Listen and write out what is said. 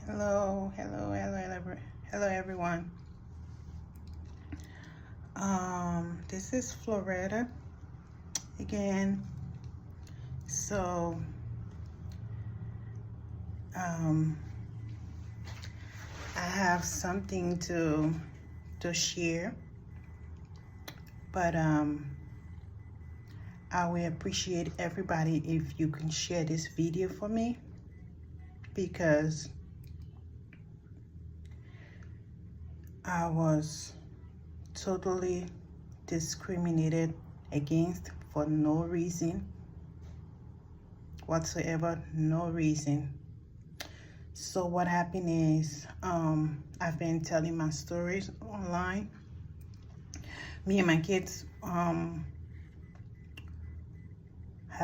Hello, everyone. This is Floretta again. So, um, I have something to share, but I will appreciate everybody if you can share this video for me, because I was totally discriminated against for no reason whatsoever, no reason. So what happened is, I've been telling my stories online. Me and my kids